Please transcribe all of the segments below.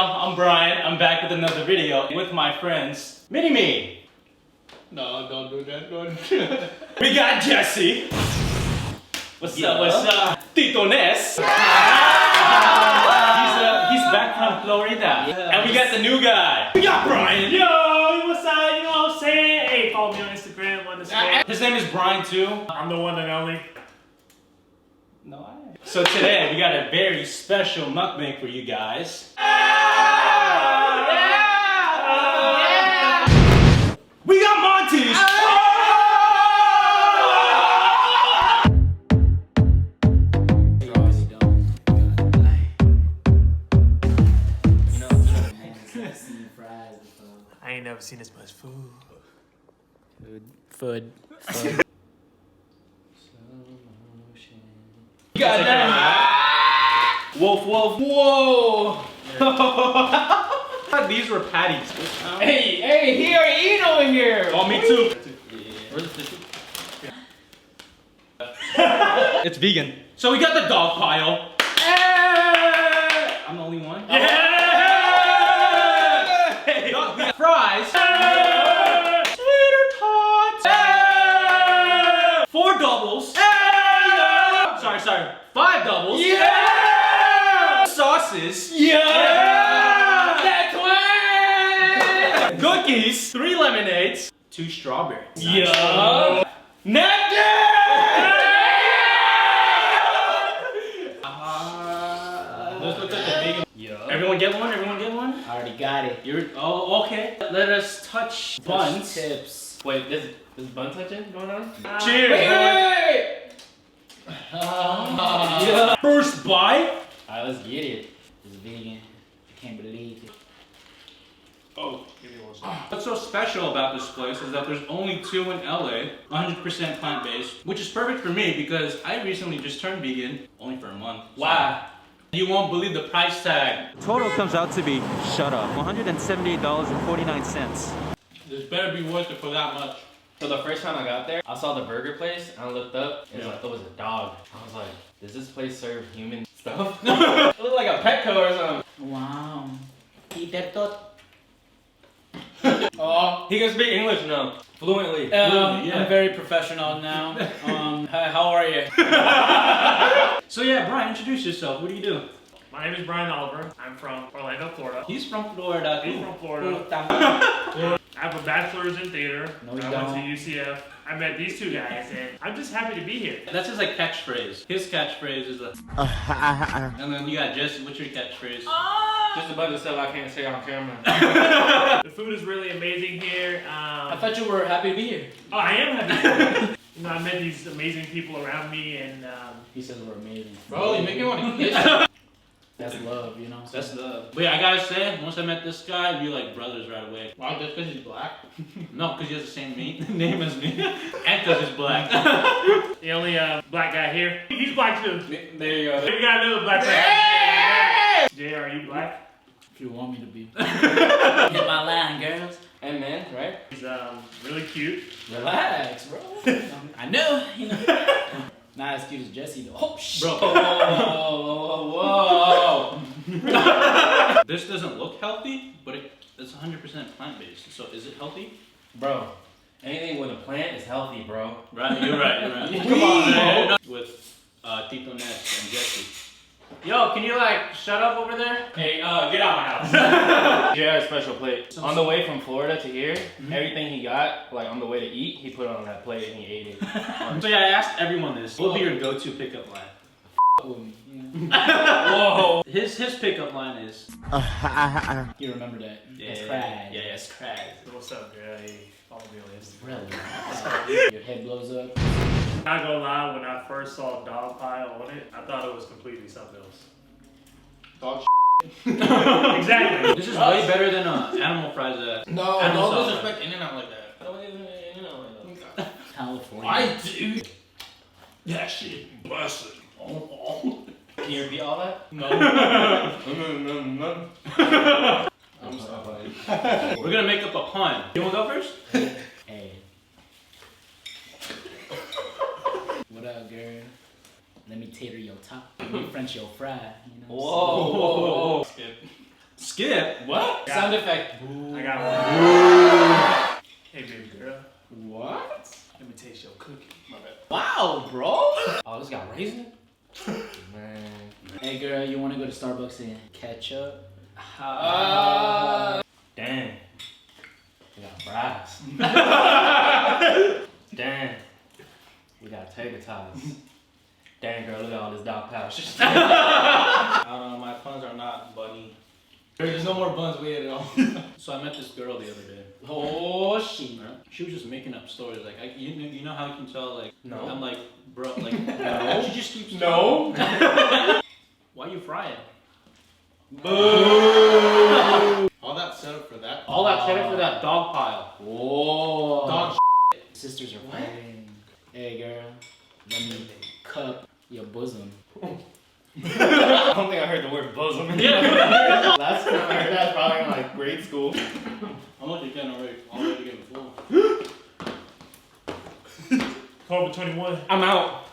I'm Brian. I'm back with another video with my friends, Mini-Me. No, don't do that, don't. We got Jesse. What's up, what's up? Torres. He's back from Florida. Yeah. And we got the new guy. We got Brian. Yo, what's up? You know what I'm saying? Hey, follow me on Instagram, His name is Brian too. I'm the one and only. No, I ain't. So today we got a very special mukbang for you guys. We got Monty'S. I ain't never seen this much food. Food. God damn. Wolf. Whoa. These were patties. Hey, he already eating over here. Oh, me too. It's vegan. So we got the dog pile. I'm the only one. Yeah! We got fries. Tater tots. 4 doubles. Sorry. 5 doubles. Yeah! Sauces. Yeah! That's one! Cookies. 3 lemonades. 2 strawberries. Yeah! Nectar! Those look like the vegan. Everyone get one? I already got it. Oh, okay. Let us touch buns. Tips. Wait, this bun touching going on? Cheers. Wait! Yeah. First bite. Alright, let's get it. It's vegan. I can't believe it. Oh, give me one second. What's so special about this place is that there's only 2 in LA, 100% plant-based, which is perfect for me because I recently just turned vegan, only for a month. Wow. You won't believe the price tag. Total comes out to be, shut up, $178.49. This better be worth it for that much. So the first time I got there, I saw the burger place and I looked up and it was a dog. I was like, does this place serve human stuff? It looked like a Petco or something. Wow. Eat that thought. Oh, he can speak English now, fluently. yeah. I'm very professional now. Hi, how are you? So yeah, Brian, introduce yourself. What do you do? My name is Brian Oliver. I'm from Orlando, Florida. He's from Florida. He's from Florida. I have a bachelor's in theater. No, you I don't. went to UCF. I met these 2 guys, and I'm just happy to be here. That's his like catchphrase. His catchphrase is like. And then you got Jesse. What's your catchphrase? Just a bunch of stuff I can't say on camera. The food is really amazing here. I thought you were happy to be here. Oh, I am happy. You know, I met these amazing people around me, and He says we're amazing. Bro, you make me want to kiss. That's love, you know? That's the. But yeah, I gotta say, once I met this guy, we like brothers right away. Wow, just because he's black? No, because he has the same name as me, and because he's black. the only black guy here. He's black too. There you go. We got another black guy. Jay, are you black? If you want me to be. Hit my line, girls. And man, right? He's really cute. Relax, bro. I know, you know. Not as cute as Jesse, though. Oh, shit. Bro. Whoa. This doesn't look healthy, but it's 100% plant-based. So is it healthy? Bro, anything with a plant is healthy, bro. Right, you're right. Come on, man. With Tito Ness and Jesse. Yo, can you like shut up over there? Hey, get out my house. He had a special plate. On the way from Florida to here, everything he got, like on the way to eat, he put it on that plate and he ate it. So yeah, I asked everyone this. What would be your go-to pickup line? Whoa. His pickup line is. You remember that? It's Yeah, crag. it's crag. What's up, Jay? Follow me on Instagram. Really? Your head blows up. Not gonna lie, when I first saw dog pile on it, I thought it was completely something else. Dog Exactly. This is way better than animal fries. No, Animal don't sauce. disrespect In-N-Out like that. California. I do. That shit busted. Can you repeat all that? No. I'm sorry. We're gonna make up a pun. You wanna go first? Hey. What up, girl? Let me tater your top. Let me French your fry. You know what I'm saying? Whoa. Skip. Skip. What? Yeah. Sound effect. I got one. Hey, baby girl. What? Let me taste your cookie. My bad. Wow, bro. Oh, this got raisin? Man. Hey, girl, you want to go to Starbucks and catch up? Damn. We got fries. Damn. We got tater tots. Damn, girl, look at all this dog pouch. I don't know, my puns are not bunny. There's no more buns with it at all. So I met this girl the other day. Oh, shit. She was just making up stories. Like, you know how you can tell, like, No. I'm like, bro, like, no. She just keeps No. Why you frying? Boo. All that setup for that. All that credit for that dog pile. Whoa. Dog Sisters are fighting. Hey, girl, let me cup your bosom. I don't think I heard the word bosom. Last time I heard that probably in like grade school. How much you getting already? Already getting full. Call for 21. I'm out.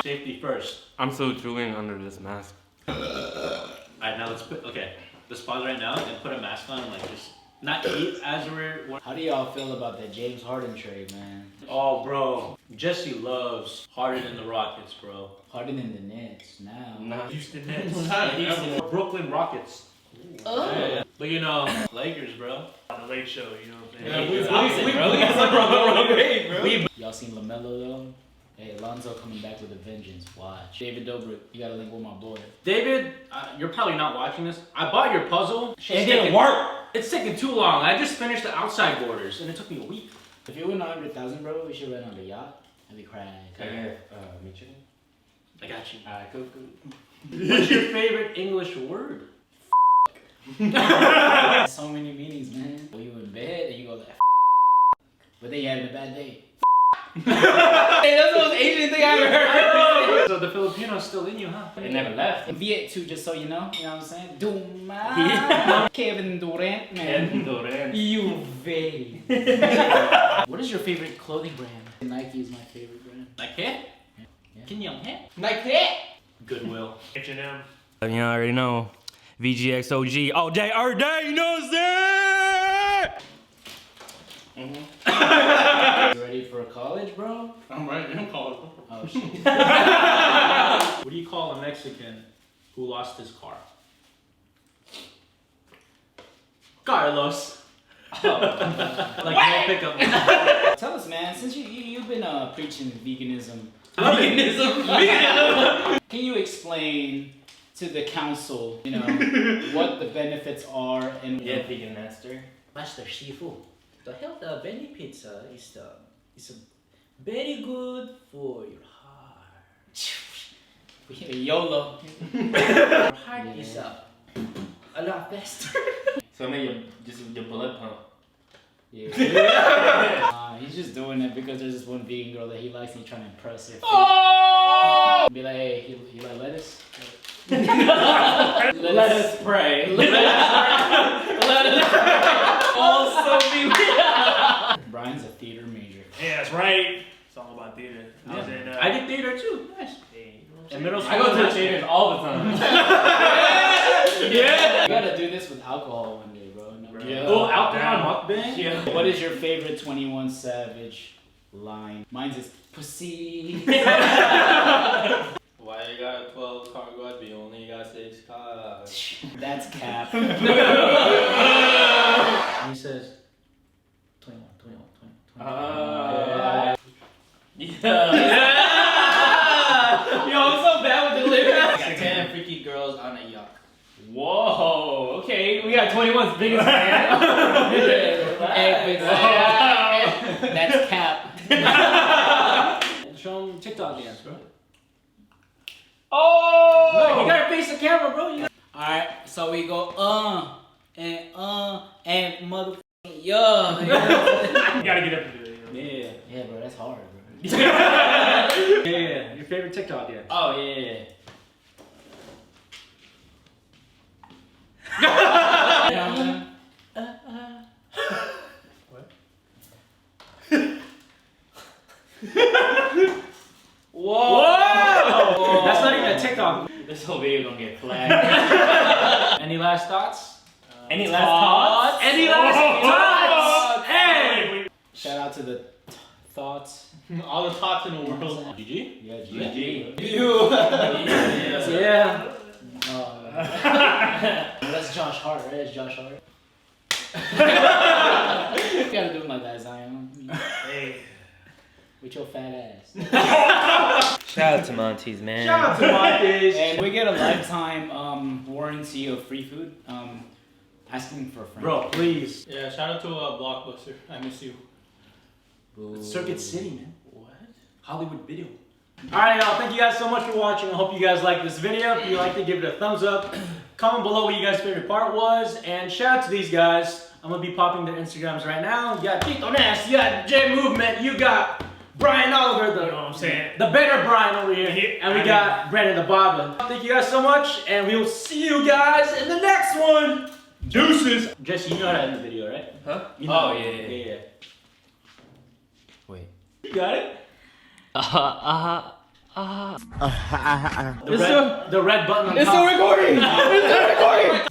Safety first. I'm so drooling under this mask. Alright, now let's put, okay. Let's pause right now and put a mask on and like just not eat as we're. How do y'all feel about that James Harden trade, man? Oh, bro. Jesse loves Harden in the Rockets, bro. Harden in the Nets now. Nah. Houston Nets. Brooklyn Rockets. Oh. Yeah. But you know, Lakers, bro. On the late show, you know what I'm Yeah, saying? Y'all seen LaMelo though? Hey, Alonzo coming back with a vengeance. Watch. David Dobrik, you gotta link with my boy. David, you're probably not watching this. I bought your puzzle. It didn't work. It's taking too long. I just finished the outside borders and it took me a week. If you win 100,000, bro, we should rent on the yacht. I'd be crying. Can I get meat chicken? I got you. Alright, cool. What's your favorite English word? So many meanings, man. Well, you in bed and you go like, but then you having a bad day. Hey, that's the most Asian thing I ever heard. So the Filipino's still in you, huh? It never left. Viet too, just so you know what I'm saying? Duma. Kevin Durant, man. You very. What is your favorite clothing brand? Nike is my favorite brand. Nike? Yeah. Can you hear? Nike. Goodwill. H&M. You already know. VGXOG all day, every day, you know what I'm saying? You ready for college, bro? I'm ready. I'm calling. Oh shit. What do you call a Mexican who lost his car? Carlos. Like no pickup. Tell us, man, since you've been preaching veganism. Veganism. Can you explain to the council, you know, what the benefits are and Yeah, vegan master. Master Shifu, the health benefits is very good for your heart. YOLO. Your heart Yeah. is a lot faster. So make your blood pump. Yeah. He's just doing it because there's this one vegan girl that he likes and he's trying to impress her. Oh! Be like, hey, you like lettuce? Let us pray. Let us also be Brian's a theater major. Yeah, that's right. It's all about theater. I was in, I did theater too. Nice. hey, you know what I'm In middle school. I go to the theaters all the time. Yeah. You gotta do this with alcohol one day, bro. No, Yeah. Oh, alcohol mukbang? Yeah. What is your favorite 21 Savage line? Mine's is pussy. Why you got a 12 cargo but you only got 6 cars? That's cap. And he says, 21, 21, 21, 21. Yeah. Yo, I'm so bad with the lyrics. Got 10 freaky girls on a yacht. Whoa. Okay, we got 21's biggest fan. Hey, that's cap. Show them TikTok dance, bro. Oh! Look, you gotta face the camera, bro. Alright, so we go, and motherfucking, yeah. You gotta get up and do it. You know? Yeah. Yeah, bro, that's hard, bro. Yeah. Your favorite TikTok dance. Oh, yeah. Whoa! That's not even a TikTok. This whole video gonna get flagged. Any last thoughts? Any last thoughts? Any last thoughts? Hey! Hey! Shout out to the thoughts. All the thoughts in the world. GG? Yeah, GG. Yeah. That's Josh Hart, right? It's Josh Hart. You gotta do it like that, Zion. Hey. With your fat ass. Shout out to Monty's, man. Shout out to Monty's. And we get a lifetime warranty of free food. Asking for a friend. Bro, please. Yeah, shout out to Blockbuster. I miss you. Circuit City, man. What? Hollywood Video. Alright, y'all. Thank you guys so much for watching. I hope you guys liked this video. If you liked it, give it a thumbs up. Comment below what you guys' favorite part was. And shout out to these guys. I'm going to be popping their Instagrams right now. You got Tito Nash, you got J Movement, you got Brian Oliver, You know what I'm saying? the better Brian over here. And we got Brandon the Bobbin. Thank you guys so much. And we will see you guys in the next one. Deuces. Jesse, you know how to end the video, right? Huh? You know. Oh, yeah. Wait. You got it? The red button on top. recording. It's still recording.